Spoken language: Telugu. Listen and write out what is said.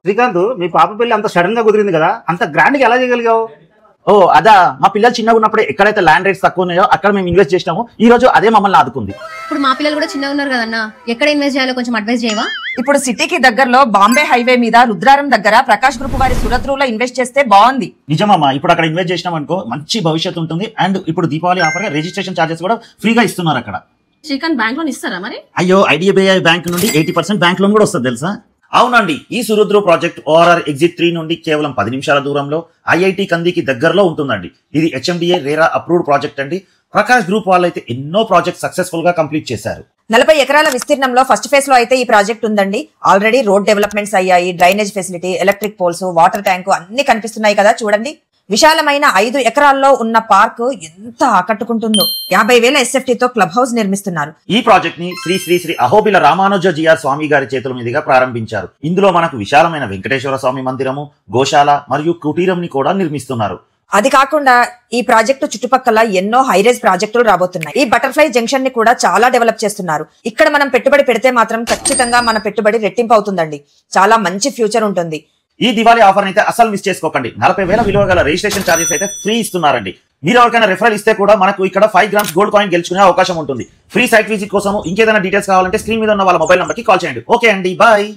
శ్రీకాంత్, మీ పాప పెళ్లి అంత సడన్ గా కుదిరింది కదా, అంత గ్రాండ్ గా ఎలా చేయగలిగావు? ఓ అదా, మా పిల్లలు చిన్నగా ఉన్నప్పుడు ఎక్కడైతే ల్యాండ్ రేట్స్ తక్కువ ఉన్నాయో అక్కడ మేము ఇన్వెస్ట్ చేసినాము. ఈ రోజు అదే మమ్మల్ని ఆదుకుంది. ఇప్పుడు మా పిల్లలు కూడా చిన్నగా ఉన్నారు కదన్నా, ఎక్కడ ఇన్వెస్ట్ చేయాలో కొంచెం అడ్వైస్ చేయవా? ఇప్పుడు సిటీకి దగ్గరలో బాంబే హైవే మీద రుద్రారం దగ్గర ప్రకాష్ గ్రూప్ వారి సురత్రులో ఇన్వెస్ట్ చేస్తే బాగుంది. నిజమమ్మా, ఇప్పుడు అక్కడ ఇన్వెస్ట్ చేసినాం అనుకో మంచి భవిష్యత్తు ఉంటుంది. అండ్ ఇప్పుడు దీపావళి ఆఫర్ గా రిజిస్ట్రేషన్ చార్జెస్ కూడా ఫ్రీగా ఇస్తున్నారు అక్కడ. శ్రీకాంత్, బ్యాంక్ లోన్ ఇస్తారా మరి? అయ్యో, ఐడిబిఐ బ్యాంక్ నుండి 80% బ్యాంక్ లోన్ కూడా వస్తుంది తెలుసా? అవునండి, ఈ సురుద్రు ప్రాజెక్ట్ ORR ఎగ్జిట్ 3 నుండి కేవలం 10 నిమిషాల దూరంలో ఐఐటి కందికి దగ్గరలో ఉంటుందండి. ఇది HMDA రేరా అప్రూవ్డ్ ప్రాజెక్ట్ అండి. ప్రకాష్ గ్రూప్ వాళ్ళైతే ఎన్నో ప్రాజెక్ట్ సక్సెస్ఫుల్ గా కంప్లీట్ చేశారు. 40 ఎకరాల విస్తీర్ణంలో ఫస్ట్ ఫేజ్ లో అయితే ఈ ప్రాజెక్ట్ ఉందండి. ఆల్రెడీ రోడ్ డెవలప్మెంట్స్ అయ్యాయి, drainage facility, electric poles, water tank అన్ని కనిపిస్తున్నాయి కదా చూడండి. విశాలమైన 5 ఎకరాల్లో ఉన్న పార్క్ ఎంత ఆకట్టుకుంటుందో. 50,000 SFT తో క్లబ్ హౌస్ నిర్మిస్తున్నారు. ఈ ప్రాజెక్ట్ ని శ్రీ శ్రీ శ్రీ అహోబిల రామానుజ స్వామి గారి చేతుల మీదుగా ప్రారంభించారు. ఇందులో మనకు విశాలమైన వెంకటేశ్వర స్వామి మందిరము, గోశాల మరియు కుటీరం ని కూడా నిర్మిస్తున్నారు. అది కాకుండా ఈ ప్రాజెక్టు చుట్టుపక్కల ఎన్నో హైరేజ్ ప్రాజెక్టులు రాబోతున్నాయి. ఈ బటర్ఫ్లై జంక్షన్ ని కూడా చాలా డెవలప్ చేస్తున్నారు. ఇక్కడ మనం పెట్టుబడి పెడితే మాత్రం ఖచ్చితంగా మన పెట్టుబడి రెట్టింపు అవుతుందండి. చాలా మంచి ఫ్యూచర్ ఉంటుంది. ఈ దివాళీ ఆఫర్ అయితే అసలు మిస్ చేసుకోకండి. 40,000 విలువ గల రిజిస్ట్రేషన్ చార్జెస్ అయితే ఫ్రీ ఇస్తున్నారండి. మీరు ఎవరికైనా రెఫరల్ ఇస్తే కూడా మనకు ఇక్కడ 5 గ్రామ్స్ గోల్డ్ కాయిన్ గెలుచుకునే అవకాశం ఉంటుంది. ఫ్రీ సైట్ విజిట్ కోసం ఇంకేదైనా డీటెయిల్స్ కావాలంటే స్క్రీన్ మీద ఉన్న వాళ్ళ మొబైల్ నంబర్ కి కాల్ చేయండి. ఓకే అండి, బాయ్.